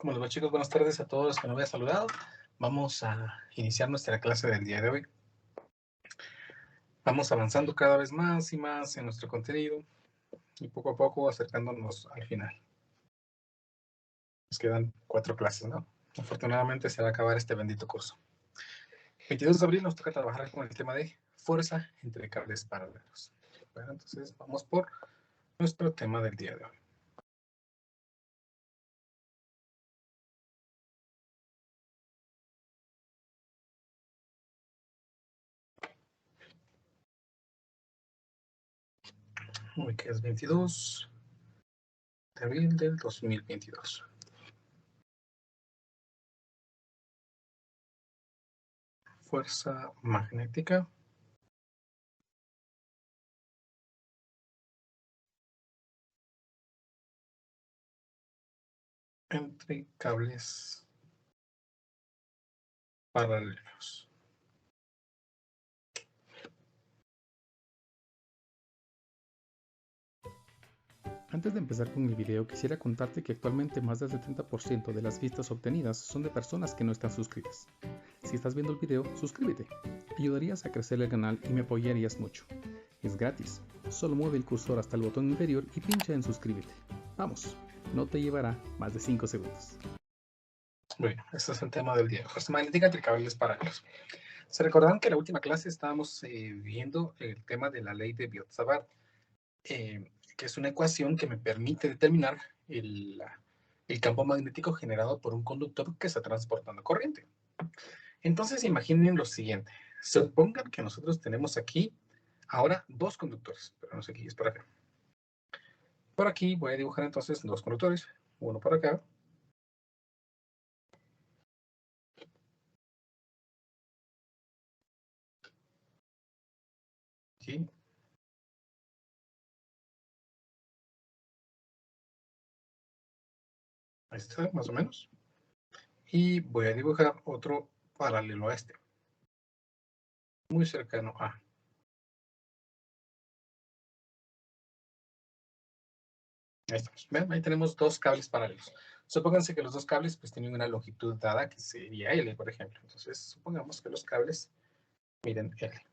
¿Cómo les va, chicos? Buenas tardes a todos los que no había saludado. Vamos a iniciar nuestra clase del día de hoy. Vamos avanzando cada vez más y más en nuestro contenido y poco a poco acercándonos al final. Nos quedan 4 clases, ¿no? Afortunadamente se va a acabar este bendito curso. 22 de abril nos toca trabajar con el tema de fuerza entre cables paralelos. Bueno, entonces vamos por nuestro tema del día de hoy. Hoy que es 22 de abril del 2022. Fuerza magnética entre cables paralelos. Antes de empezar con el video, quisiera contarte que actualmente más del 70% de las vistas obtenidas son de personas que no están suscritas. Si estás viendo el video, suscríbete. Ayudarías a crecer el canal y me apoyarías mucho. Es gratis. Solo mueve el cursor hasta el botón inferior y pincha en suscríbete. Vamos, no te llevará más de 5 segundos. Bueno, este es el tema del día. Fuerza magnética entre cables paralelos. ¿Se recordarán que en la última clase estábamos viendo el tema de la ley de Biot-Savart? Que es una ecuación que me permite determinar el campo magnético generado por un conductor que está transportando corriente. Entonces imaginen lo siguiente. Supongan que nosotros tenemos aquí ahora 2 conductores, pero no sé qué es por acá. Por aquí voy a dibujar entonces 2 conductores, uno por acá y ahí está, más o menos. Y voy a dibujar otro paralelo a este, muy cercano a. Ahí estamos. ¿Ven? Ahí tenemos 2 cables paralelos. Supónganse que los 2 cables pues tienen una longitud dada que sería L, por ejemplo. Entonces, supongamos que los cables miden L.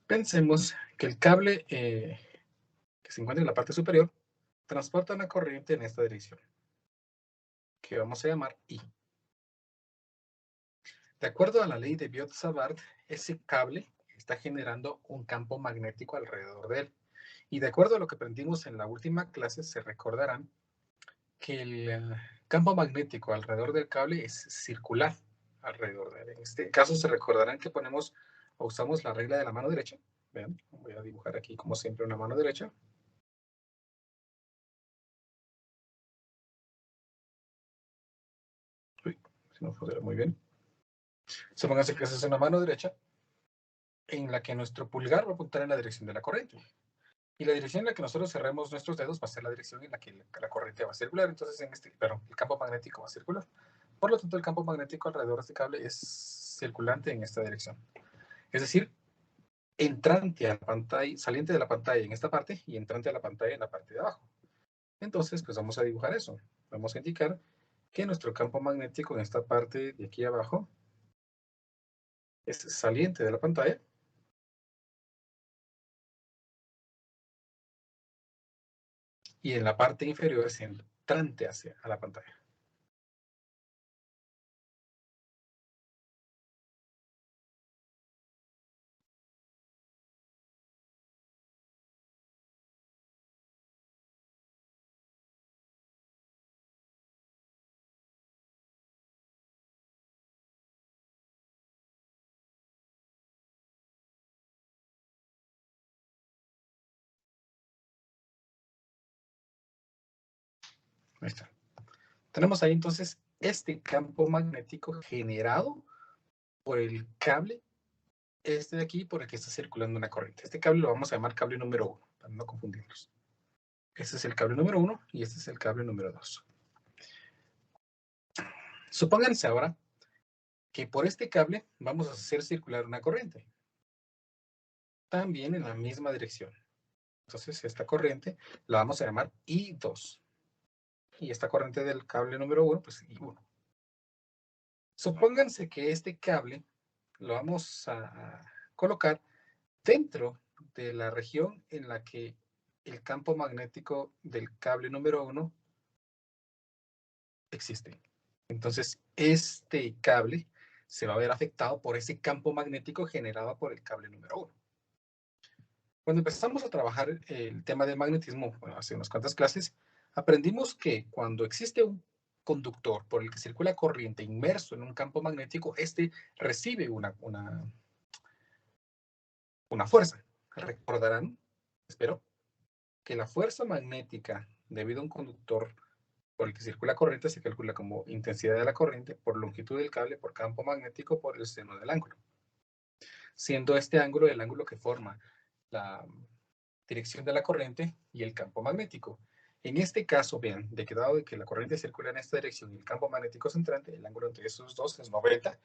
Pensemos que el cable que se encuentra en la parte superior transporta una corriente en esta dirección, que vamos a llamar I. De acuerdo a la ley de Biot-Savart, ese cable está generando un campo magnético alrededor de él. Y de acuerdo a lo que aprendimos en la última clase, se recordarán que el campo magnético alrededor del cable es circular alrededor de él. En este caso se recordarán que ponemos o usamos la regla de la mano derecha. Vean, voy a dibujar aquí como siempre una mano derecha. Uy, si no funciona muy bien. Supóngase que esa es una mano derecha en la que nuestro pulgar va a apuntar en la dirección de la corriente. Y la dirección en la que nosotros cerremos nuestros dedos va a ser la dirección en la que la corriente va a circular. Entonces, el campo magnético va a circular. Por lo tanto, el campo magnético alrededor de este cable es circulante en esta dirección. Es decir, entrante a la pantalla, saliente de la pantalla en esta parte y entrante a la pantalla en la parte de abajo. Entonces, pues vamos a dibujar eso. Vamos a indicar que nuestro campo magnético en esta parte de aquí abajo es saliente de la pantalla. Y en la parte inferior es entrante hacia la pantalla. Ahí está. Tenemos ahí entonces este campo magnético generado por el cable, este de aquí, por el que está circulando una corriente. Este cable lo vamos a llamar cable número 1, para no confundirnos. Este es el cable número 1 y este es el cable número 2. Supónganse ahora que por este cable vamos a hacer circular una corriente, también en la misma dirección. Entonces, esta corriente la vamos a llamar I2. Y esta corriente del cable número 1, pues I1. Supónganse que este cable lo vamos a colocar dentro de la región en la que el campo magnético del cable número 1 existe. Entonces, este cable se va a ver afectado por ese campo magnético generado por el cable número 1. Cuando empezamos a trabajar el tema del magnetismo, bueno, hace unas cuantas clases, aprendimos que cuando existe un conductor por el que circula corriente inmerso en un campo magnético, este recibe una fuerza. Recordarán, espero, que la fuerza magnética debido a un conductor por el que circula corriente se calcula como intensidad de la corriente por longitud del cable por campo magnético por el seno del ángulo, siendo este ángulo el ángulo que forma la dirección de la corriente y el campo magnético. En este caso, vean, de que dado de que la corriente circula en esta dirección y el campo magnético centrante, el ángulo entre esos dos es 90,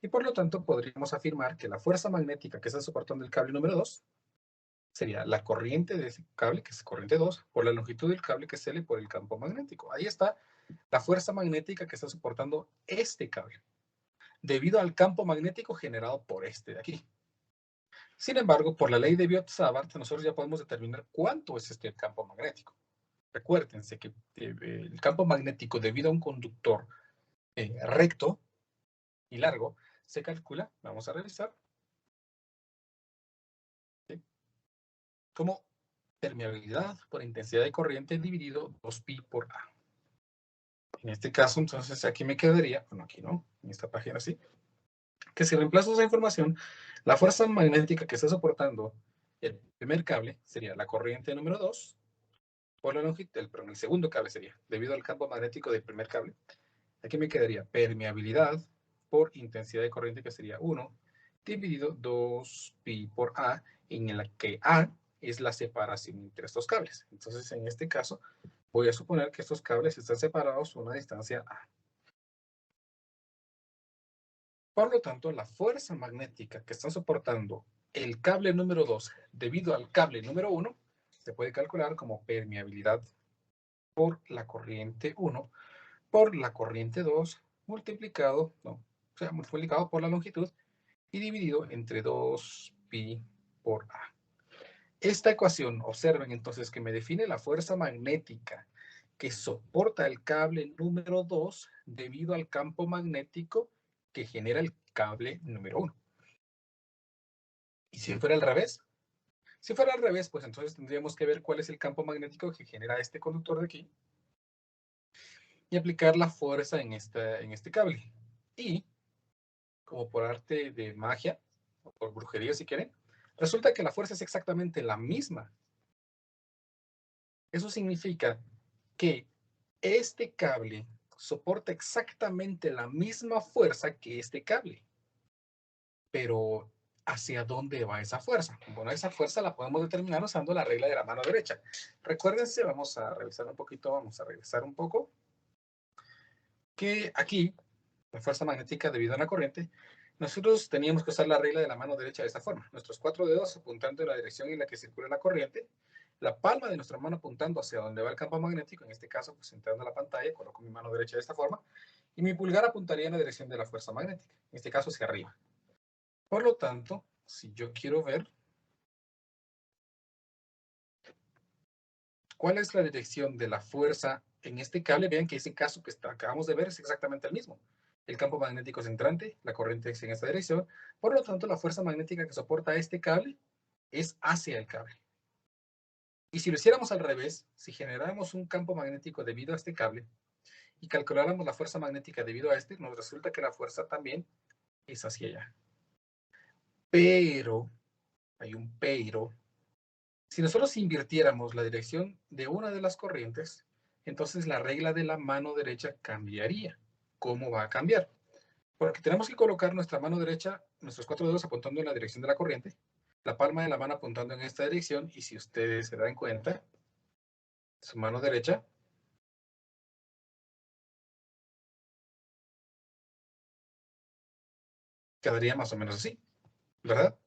y por lo tanto podríamos afirmar que la fuerza magnética que está soportando el cable número 2 sería la corriente de ese cable, que es corriente 2, por la longitud del cable que es L por el campo magnético. Ahí está la fuerza magnética que está soportando este cable, debido al campo magnético generado por este de aquí. Sin embargo, por la ley de Biot-Savart, nosotros ya podemos determinar cuánto es este campo magnético. Recuérdense que el campo magnético debido a un conductor recto y largo se calcula, vamos a revisar, ¿sí?, como permeabilidad por intensidad de corriente dividido 2pi por A. En este caso, entonces, aquí me quedaría, bueno, aquí no, en esta página sí, que si reemplazo esa información, la fuerza magnética que está soportando el primer cable sería la corriente número 2 por la longitud, perdón, el segundo cable sería, debido al campo magnético del primer cable. Aquí me quedaría permeabilidad por intensidad de corriente, que sería 1, dividido 2pi por A, en la que A es la separación entre estos cables. Entonces, en este caso, voy a suponer que estos cables están separados a una distancia A. Por lo tanto, la fuerza magnética que está soportando el cable número 2 debido al cable número 1 se puede calcular como permeabilidad por la corriente 1 por la corriente 2 multiplicado, no, o sea, multiplicado por la longitud y dividido entre 2pi por A. Esta ecuación, observen entonces que me define la fuerza magnética que soporta el cable número 2 debido al campo magnético que genera el cable número 1. ¿Y si fuera al revés? Si fuera al revés, pues entonces tendríamos que ver cuál es el campo magnético que genera este conductor de aquí y aplicar la fuerza en este cable. Y, como por arte de magia, o por brujería si quieren, resulta que la fuerza es exactamente la misma. Eso significa que este cable soporta exactamente la misma fuerza que este cable. Pero, ¿hacia dónde va esa fuerza? Bueno, esa fuerza la podemos determinar usando la regla de la mano derecha. Recuérdense, vamos a revisar un poquito, vamos a regresar un poco, que aquí, la fuerza magnética debido a una corriente, nosotros teníamos que usar la regla de la mano derecha de esta forma. Nuestros 4 dedos apuntando en la dirección en la que circula la corriente, la palma de nuestra mano apuntando hacia donde va el campo magnético, en este caso, pues entrando a la pantalla, coloco mi mano derecha de esta forma, y mi pulgar apuntaría en la dirección de la fuerza magnética, en este caso hacia arriba. Por lo tanto, si yo quiero ver cuál es la dirección de la fuerza en este cable, vean que ese caso que acabamos de ver es exactamente el mismo. El campo magnético es entrante, la corriente es en esta dirección, por lo tanto la fuerza magnética que soporta este cable es hacia el cable. Y si lo hiciéramos al revés, si generáramos un campo magnético debido a este cable y calculáramos la fuerza magnética debido a este, nos resulta que la fuerza también es hacia allá. Pero, hay un pero, si nosotros invirtiéramos la dirección de una de las corrientes, entonces la regla de la mano derecha cambiaría. ¿Cómo va a cambiar? Porque tenemos que colocar nuestra mano derecha, nuestros 4 dedos apuntando en la dirección de la corriente, la palma de la mano apuntando en esta dirección, y si ustedes se dan cuenta, su mano derecha quedaría más o menos así, ¿verdad?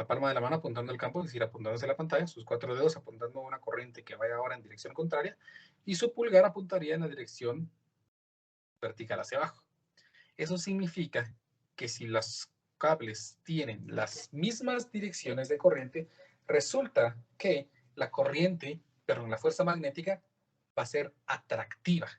la palma de la mano apuntando al campo, es decir, apuntando hacia la pantalla, sus 4 dedos apuntando a una corriente que vaya ahora en dirección contraria, y su pulgar apuntaría en la dirección vertical hacia abajo. Eso significa que si los cables tienen las mismas direcciones de corriente, resulta que la corriente, perdón, la fuerza magnética va a ser atractiva.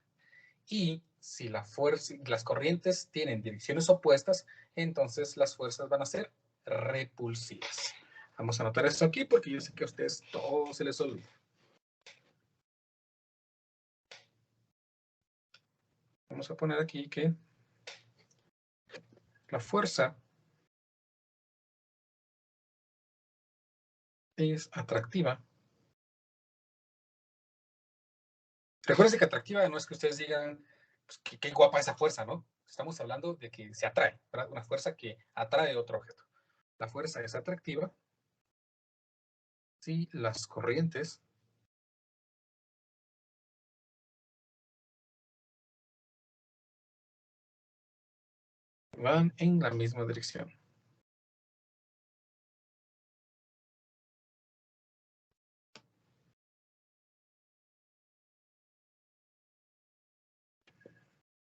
Y si las corrientes tienen direcciones opuestas, entonces las fuerzas van a ser repulsivas. Vamos a anotar esto aquí porque yo sé que a ustedes todo se les olvida. Vamos a poner aquí que la fuerza es atractiva. Recuerden que atractiva no es que ustedes digan pues, qué guapa esa fuerza, ¿no? Estamos hablando de que se atrae, ¿verdad? Una fuerza que atrae otro objeto. La fuerza es atractiva si las corrientes van en la misma dirección.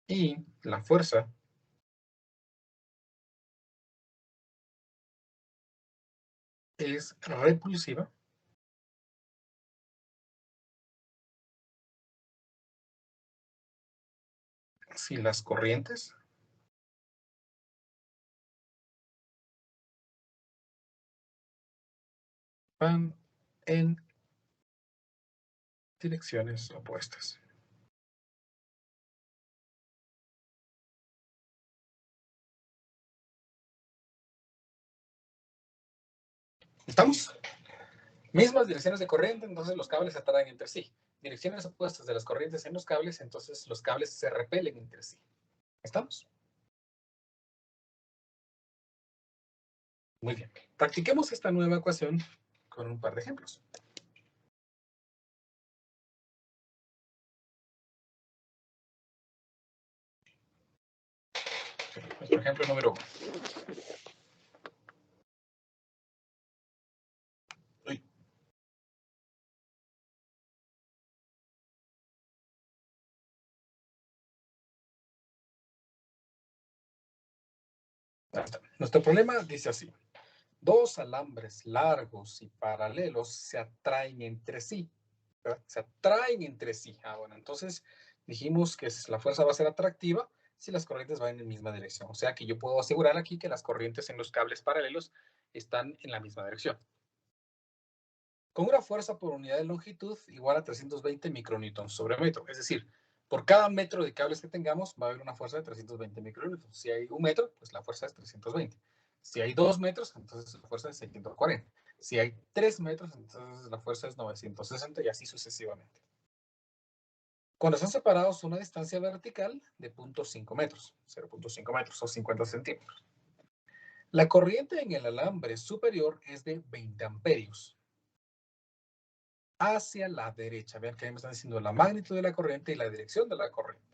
Y la fuerza es repulsiva si las corrientes van en direcciones opuestas. ¿Estamos? Mismas direcciones de corriente, entonces los cables se atraen entre sí. Direcciones opuestas de las corrientes en los cables, entonces los cables se repelen entre sí. ¿Estamos? Muy bien. Practiquemos esta nueva ecuación con un par de ejemplos. Nuestro ejemplo número 1. Nuestro problema dice así. Dos alambres largos y paralelos se atraen entre sí. ¿Verdad? Se atraen entre sí. Bueno, entonces dijimos que la fuerza va a ser atractiva si las corrientes van en la misma dirección. O sea que yo puedo asegurar aquí que las corrientes en los cables paralelos están en la misma dirección. Con una fuerza por unidad de longitud igual a 320 micronewtons sobre metro. Es decir, por cada metro de cables que tengamos va a haber una fuerza de 320 micronewtons. Si hay 1 metro, pues la fuerza es 320. Si hay 2 metros, entonces la fuerza es 640. Si hay 3 metros, entonces la fuerza es 960 y así sucesivamente. Cuando están separados una distancia vertical de 0.5 metros, 0.5 metros o 50 centímetros. La corriente en el alambre superior es de 20 amperios. Hacia la derecha. Vean que ahí me están diciendo la magnitud de la corriente y la dirección de la corriente.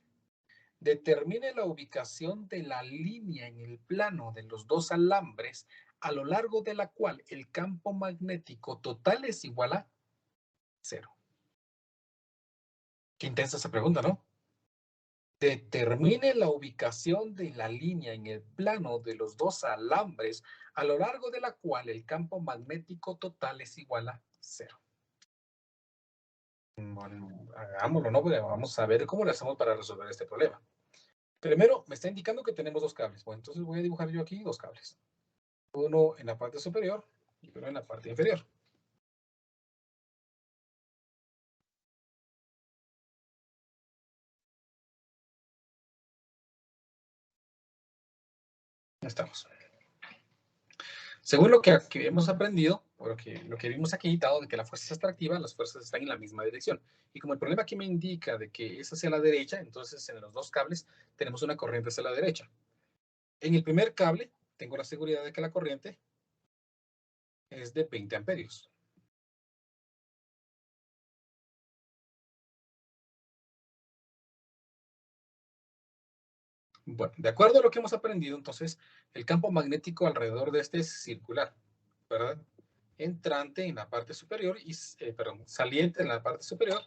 Determine la ubicación de la línea en el plano de los dos alambres a lo largo de la cual el campo magnético total es igual a 0. Qué intensa esa pregunta, ¿no? Determine la ubicación de la línea en el plano de los dos alambres a lo largo de la cual el campo magnético total es igual a 0. Bueno, hagámoslo, ¿no? Vamos a ver cómo lo hacemos para resolver este problema. Primero, me está indicando que tenemos dos cables. Bueno, entonces voy a dibujar yo aquí dos cables. Uno en la parte superior y uno en la parte inferior. Ya estamos. Según lo que hemos aprendido, o lo que vimos aquí, dado de que la fuerza es atractiva, las fuerzas están en la misma dirección. Y como el problema aquí me indica de que es hacia la derecha, entonces en los dos cables tenemos una corriente hacia la derecha. En el primer cable tengo la seguridad de que la corriente es de 20 amperios. Bueno, de acuerdo a lo que hemos aprendido, entonces, el campo magnético alrededor de este es circular. ¿verdad? Entrante en la parte superior y, saliente en la parte superior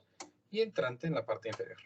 y entrante en la parte inferior.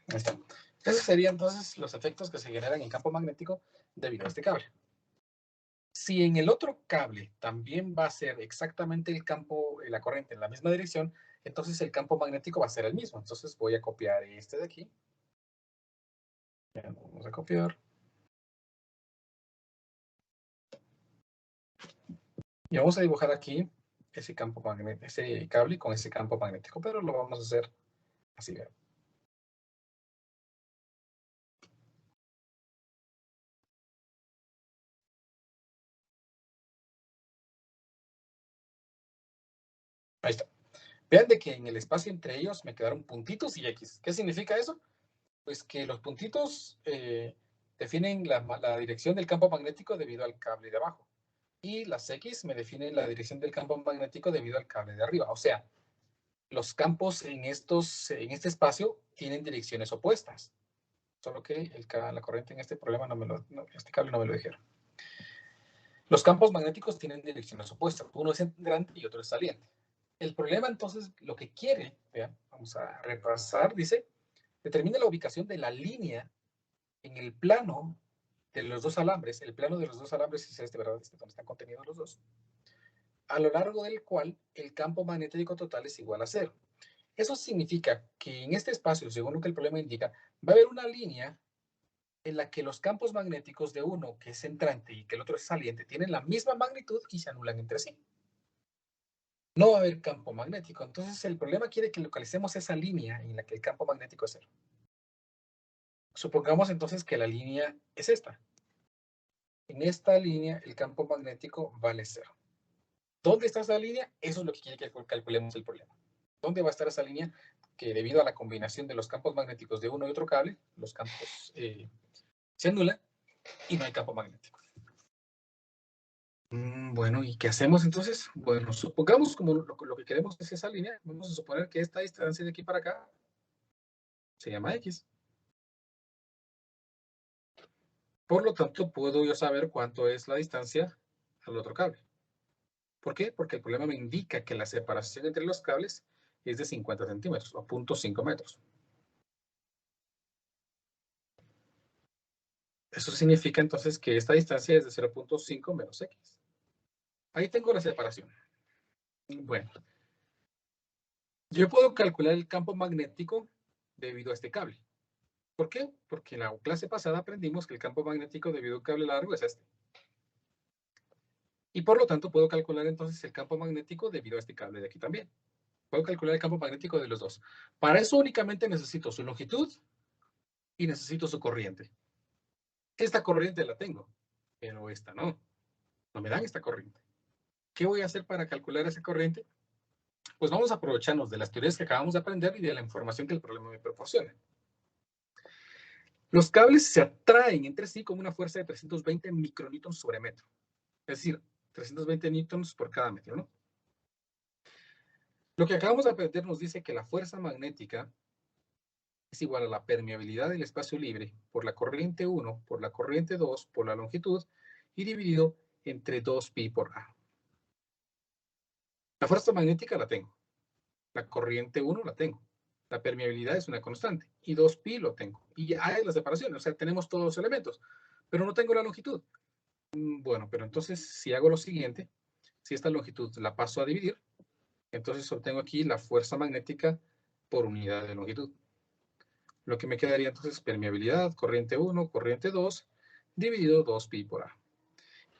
Ahí está. Esos serían entonces los efectos que se generan en campo magnético debido a este cable. Si en el otro cable también va a ser exactamente el campo, la corriente en la misma dirección, entonces el campo magnético va a ser el mismo. Entonces voy a copiar este de aquí. Vamos a copiar. Y vamos a dibujar aquí ese campo magnético, ese cable con ese campo magnético, pero lo vamos a hacer así. ¿Vean? Ahí está. Vean de que en el espacio entre ellos me quedaron puntitos y X. ¿Qué significa eso? Pues que los puntitos definen la dirección del campo magnético debido al cable de abajo. Y las X me definen la dirección del campo magnético debido al cable de arriba. O sea, los campos en este espacio tienen direcciones opuestas. Solo que la corriente en este problema este cable no me lo dijeron. Los campos magnéticos tienen direcciones opuestas. Uno es entrante y otro es saliente. El problema entonces, lo que quiere, vean, vamos a repasar, dice, determina la ubicación de la línea en el plano de los dos alambres. El plano de los dos alambres es este, ¿verdad? Este donde están contenidos los dos. A lo largo del cual el campo magnético total es igual a 0. Eso significa que en este espacio, según lo que el problema indica, va a haber una línea en la que los campos magnéticos de uno, que es entrante, y que el otro es saliente, tienen la misma magnitud y se anulan entre sí. No va a haber campo magnético. Entonces, el problema quiere que localicemos esa línea en la que el campo magnético es 0. Supongamos entonces que la línea es esta. En esta línea, el campo magnético vale 0. ¿Dónde está esa línea? Eso es lo que quiere que calculemos el problema. ¿Dónde va a estar esa línea? Que debido a la combinación de los campos magnéticos de uno y otro cable, los campos se anulan y no hay campo magnético. Bueno, ¿y qué hacemos entonces? Bueno, supongamos como lo que queremos es esa línea. Vamos a suponer que esta distancia de aquí para acá se llama X. Por lo tanto, puedo yo saber cuánto es la distancia al otro cable. ¿Por qué? Porque el problema me indica que la separación entre los cables es de 50 centímetros o 0.5 metros. Eso significa entonces que esta distancia es de 0.5 menos X. Ahí tengo la separación. Bueno, yo puedo calcular el campo magnético debido a este cable. ¿Por qué? Porque en la clase pasada aprendimos que el campo magnético debido a un cable largo es este. Y por lo tanto puedo calcular entonces el campo magnético debido a este cable de aquí también. Puedo calcular el campo magnético de los dos. Para eso únicamente necesito su longitud y necesito su corriente. Esta corriente la tengo, pero esta no. No me dan esta corriente. ¿Qué voy a hacer para calcular esa corriente? Pues vamos a aprovecharnos de las teorías que acabamos de aprender y de la información que el problema me proporciona. Los cables se atraen entre sí con una fuerza de 320 micronewtons sobre metro. Es decir, 320 newtons por cada metro, ¿no? Lo que acabamos de aprender nos dice que la fuerza magnética es igual a la permeabilidad del espacio libre por la corriente 1, por la corriente 2, por la longitud, y dividido entre 2pi por A. La fuerza magnética la tengo. La corriente 1 la tengo. La permeabilidad es una constante. Y 2pi lo tengo. Y A es la separación. O sea, tenemos todos los elementos. Pero no tengo la longitud. Bueno, pero entonces si hago lo siguiente, si esta longitud la paso a dividir, entonces obtengo aquí la fuerza magnética por unidad de longitud. Lo que me quedaría entonces permeabilidad, corriente 1, corriente 2, dividido 2pi por A.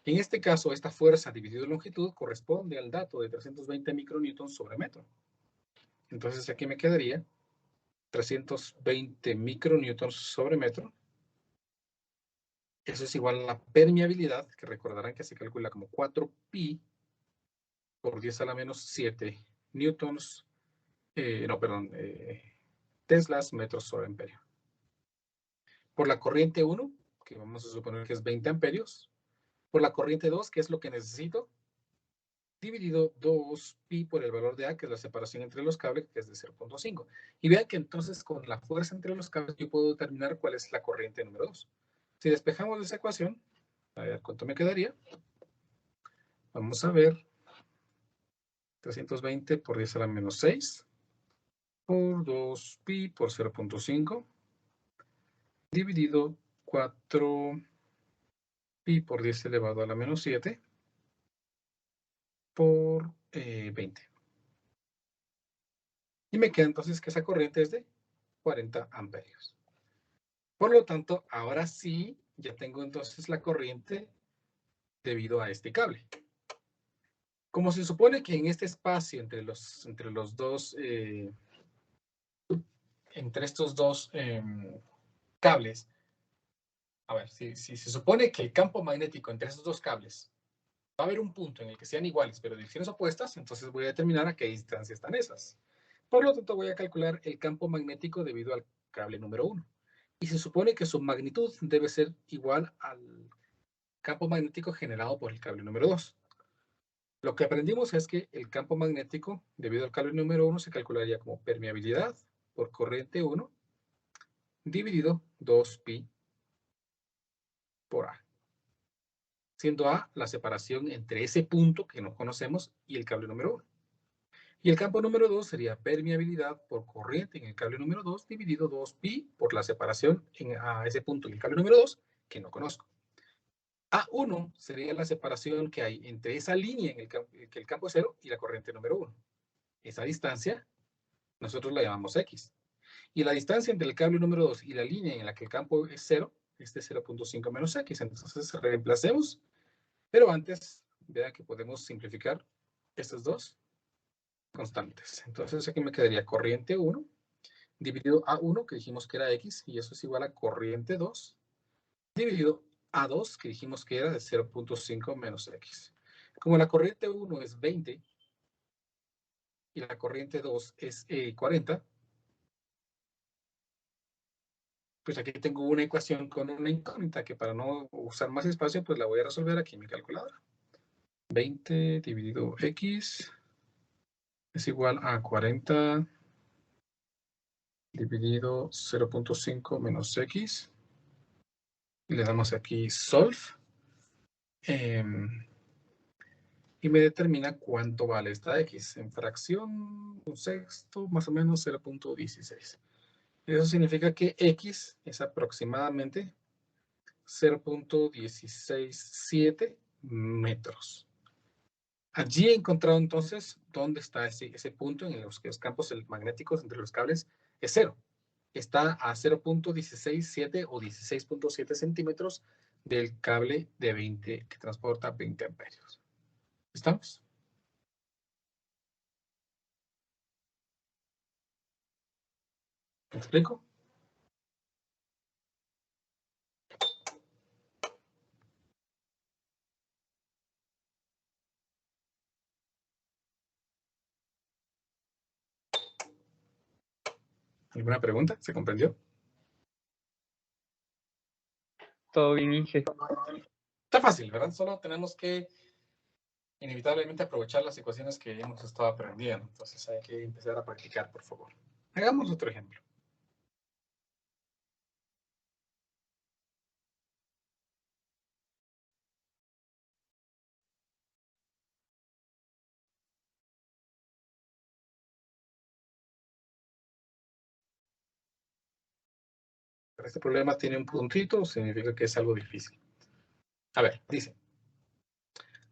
En este caso, esta fuerza dividido en longitud corresponde al dato de 320 micronewtons sobre metro. Entonces aquí me quedaría 320 micronewtons sobre metro. Eso es igual a la permeabilidad, que recordarán que se calcula como 4pi por 10 a la menos 7 newtons, teslas metros sobre amperio. Por la corriente 1, que vamos a suponer que es 20 amperios, por la corriente 2, que es lo que necesito, dividido 2pi por el valor de A, que es la separación entre los cables, que es de 0.5. Y vean que entonces con la fuerza entre los cables yo puedo determinar cuál es la corriente número 2. Si despejamos esa ecuación, a ver cuánto me quedaría. Vamos a ver. 320 por 10 a la menos 6 por 2pi por 0.5 dividido 4pi por 10 elevado a la menos 7 por 20. Y me queda entonces que esa corriente es de 40 amperios. Por lo tanto, ahora sí, ya tengo entonces la corriente debido a este cable. Como se supone que en este espacio entre estos dos cables, a ver, si se supone que el campo magnético entre estos dos cables va a haber un punto en el que sean iguales, pero direcciones opuestas, entonces voy a determinar a qué distancia están esas. Por lo tanto, voy a calcular el campo magnético debido al cable número 1. Y se supone que su magnitud debe ser igual al campo magnético generado por el cable número 2. Lo que aprendimos es que el campo magnético debido al cable número 1 se calcularía como permeabilidad por corriente 1 dividido 2pi por A. Siendo A la separación entre ese punto que no conocemos y el cable número 1. Y el campo número 2 sería permeabilidad por corriente en el cable número 2 dividido 2pi por la separación a ese punto y el cable número 2 que no conozco. A1 sería la separación que hay entre esa línea en que el campo es 0 y la corriente número 1. Esa distancia nosotros la llamamos X. Y la distancia entre el cable número 2 y la línea en la que el campo es 0 es de 0.5 menos X. Entonces reemplacemos, pero antes vean que podemos simplificar estas dos constantes. Entonces aquí me quedaría corriente 1 dividido A1, que dijimos que era X, y eso es igual a corriente 2 dividido A2, que dijimos que era de 0.5 menos X. Como la corriente 1 es 20 y la corriente 2 es 40, pues aquí tengo una ecuación con una incógnita que para no usar más espacio, pues la voy a resolver aquí en mi calculadora. 20 dividido X es igual a 40 dividido 0.5 menos X. Y le damos aquí solve. Y me determina cuánto vale esta X. En fracción, un sexto, más o menos 0.16. Eso significa que X es aproximadamente 0.167 metros. Allí he encontrado entonces dónde está ese punto en los que los campos magnéticos entre los cables es 0. Está a 0.167 o 16.7 centímetros del cable de 20 que transporta 20 amperios. ¿Estamos? ¿Me explico? ¿Alguna pregunta? ¿Se comprendió? Todo bien, Inge. Está fácil, ¿verdad? Solo tenemos que inevitablemente aprovechar las ecuaciones que hemos estado aprendiendo. Entonces hay que empezar a practicar, por favor. Hagamos otro ejemplo. Pero este problema tiene un puntito, significa que es algo difícil. A ver, dice.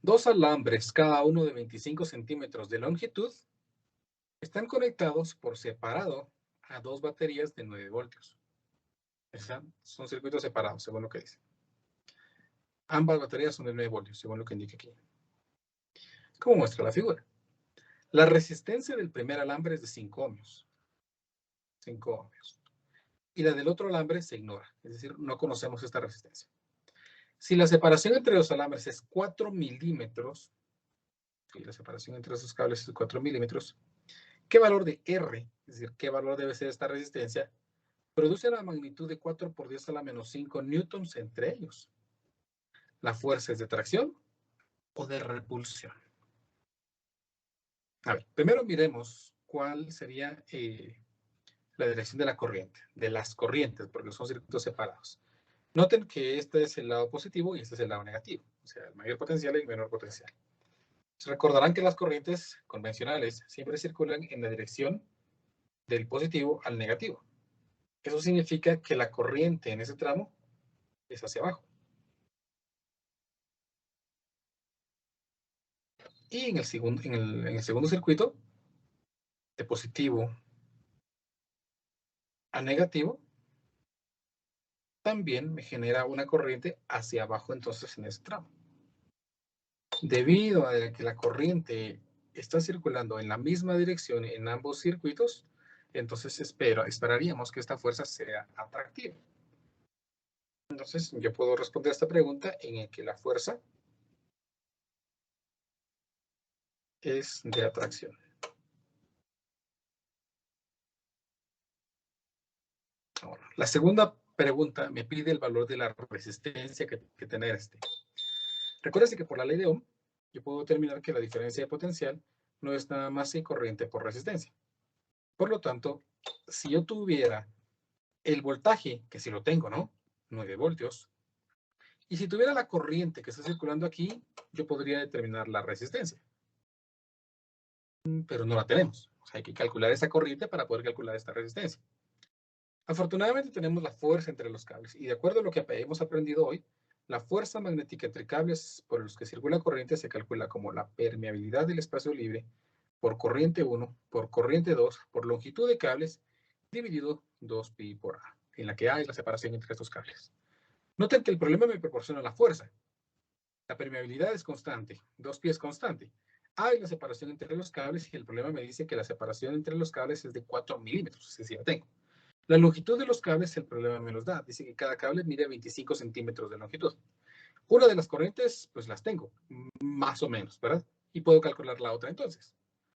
2 alambres, cada uno de 25 centímetros de longitud, están conectados por separado a 2 baterías de 9 voltios. Son circuitos separados, según lo que dice. Ambas baterías son de 9 voltios, según lo que indica aquí. ¿Cómo muestra la figura? La resistencia del primer alambre es de 5 ohmios. 5 ohmios. Y la del otro alambre se ignora, es decir, no conocemos esta resistencia. Si la separación entre los alambres es 4 milímetros, y la separación entre esos cables es 4 milímetros, ¿qué valor de R, es decir, qué valor debe ser esta resistencia, produce la magnitud de 4 por 10 a la menos 5 newtons entre ellos? ¿La fuerza es de tracción o de repulsión? A ver, primero miremos cuál sería la dirección de la corriente, de las corrientes, porque son circuitos separados. Noten que este es el lado positivo y este es el lado negativo, o sea, el mayor potencial y el menor potencial. Se recordarán que las corrientes convencionales siempre circulan en la dirección del positivo al negativo. Eso significa que la corriente en ese tramo es hacia abajo. Y en el segundo circuito, de positivo a negativo, también me genera una corriente hacia abajo entonces en ese tramo. Debido a que la corriente está circulando en la misma dirección en ambos circuitos, entonces esperaríamos que esta fuerza sea atractiva. Entonces yo puedo responder a esta pregunta en el que la fuerza es de atracción. Ahora, la segunda pregunta me pide el valor de la resistencia que tener este. Recuerden que por la ley de Ohm, yo puedo determinar que la diferencia de potencial no es nada más que corriente por resistencia. Por lo tanto, si yo tuviera el voltaje, que si lo tengo, ¿no? 9 voltios. Y si tuviera la corriente que está circulando aquí, yo podría determinar la resistencia. Pero no la tenemos. O sea, hay que calcular esa corriente para poder calcular esta resistencia. Afortunadamente tenemos la fuerza entre los cables. Y de acuerdo a lo que hemos aprendido hoy, la fuerza magnética entre cables por los que circula corriente se calcula como la permeabilidad del espacio libre por corriente 1, por corriente 2, por longitud de cables, dividido 2pi por A, en la que A es la separación entre estos cables. Noten que el problema me proporciona la fuerza. La permeabilidad es constante, 2pi es constante. A es la separación entre los cables y el problema me dice que la separación entre los cables es de 4 milímetros, es decir, la tengo. La longitud de los cables, el problema me los da. Dice que cada cable mide 25 centímetros de longitud. Una de las corrientes, pues las tengo, más o menos, ¿verdad? Y puedo calcular la otra entonces.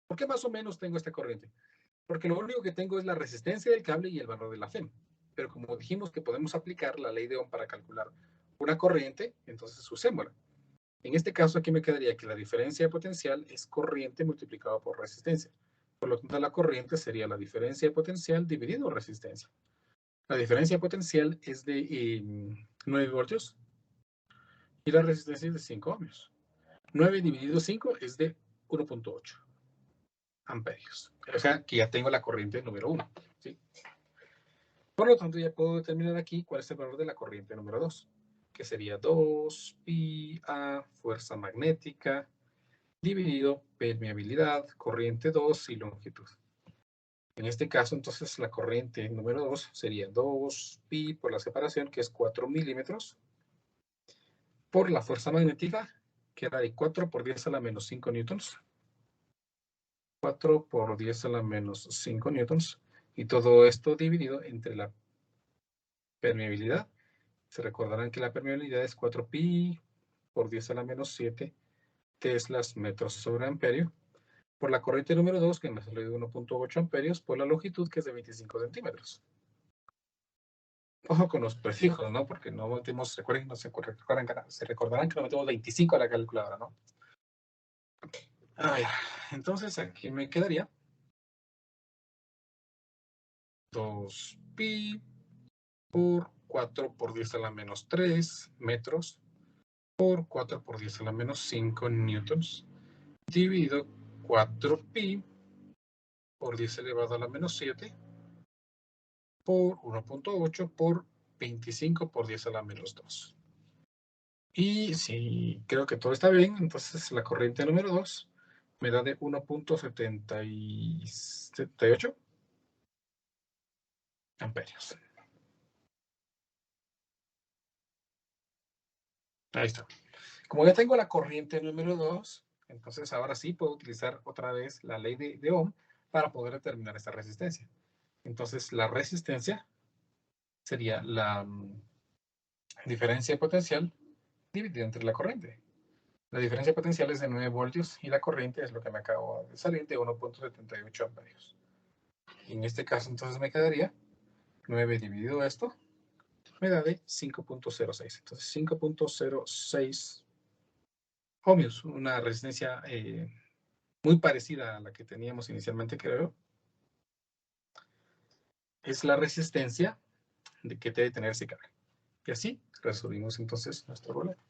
¿Por qué más o menos tengo esta corriente? Porque lo único que tengo es la resistencia del cable y el valor de la FEM. Pero como dijimos que podemos aplicar la ley de Ohm para calcular una corriente, entonces usémosla. En este caso aquí me quedaría que la diferencia de potencial es corriente multiplicado por resistencia. Por lo tanto, la corriente sería la diferencia de potencial dividido resistencia. La diferencia de potencial es de 9 voltios y la resistencia es de 5 ohmios. 9 dividido 5 es de 1.8 amperios. O sea, que ya tengo la corriente número 1. ¿Sí? Por lo tanto, ya puedo determinar aquí cuál es el valor de la corriente número 2, que sería 2pi a fuerza magnética dividido permeabilidad, corriente 2 y longitud. En este caso, entonces, la corriente número 2 sería 2pi por la separación, que es 4 milímetros, por la fuerza magnética, que era de 4 por 10 a la menos 5 newtons. 4 por 10 a la menos 5 newtons. Y todo esto dividido entre la permeabilidad. Se recordarán que la permeabilidad es 4pi por 10 a la menos 7 teslas metros sobre amperio. Por la corriente número 2, que me salió de 1.8 amperios, por la longitud, que es de 25 centímetros. Ojo con los prefijos, ¿no? Porque no metemos, se recordarán que no metemos 25 a la calculadora, ¿no? A ver, entonces aquí me quedaría 2pi por 4 por 10 a la menos 3 metros por 4 por 10 a la menos 5 newtons dividido 4pi por 10 elevado a la menos 7 por 1.8 por 25 por 10 a la menos 2. Y si creo que todo está bien, entonces la corriente número 2 me da de 1.78 amperios. Ahí está. Como ya tengo la corriente número 2, entonces ahora sí puedo utilizar otra vez la ley de Ohm para poder determinar esta resistencia. Entonces la resistencia sería la diferencia potencial dividida entre la corriente. La diferencia potencial es de 9 voltios y la corriente es lo que me acabo de salir de 1.78 amperios. Y en este caso entonces me quedaría 9 dividido esto, me da de 5.06. Entonces 5.06 ohmios, una resistencia muy parecida a la que teníamos inicialmente, creo. Es la resistencia de que debe tener ese cable. Y así resolvimos entonces nuestro problema.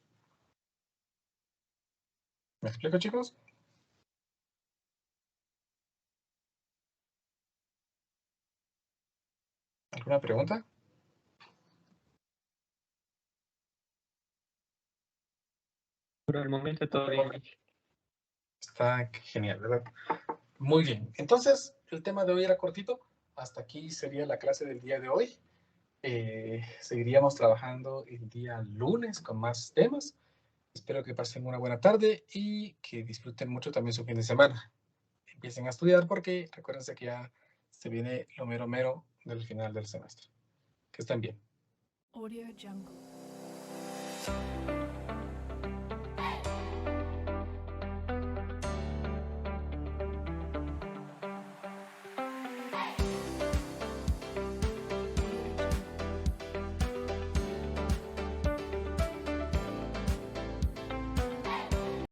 ¿Me explico, chicos? ¿Alguna pregunta? Por el momento todo bien. Está genial, ¿verdad? Muy bien. Entonces, el tema de hoy era cortito. Hasta aquí sería la clase del día de hoy. Seguiríamos trabajando el día lunes con más temas. Espero que pasen una buena tarde y que disfruten mucho también su fin de semana. Empiecen a estudiar porque recuérdense que ya se viene lo mero mero del final del semestre. Que estén bien. Audio Jungle.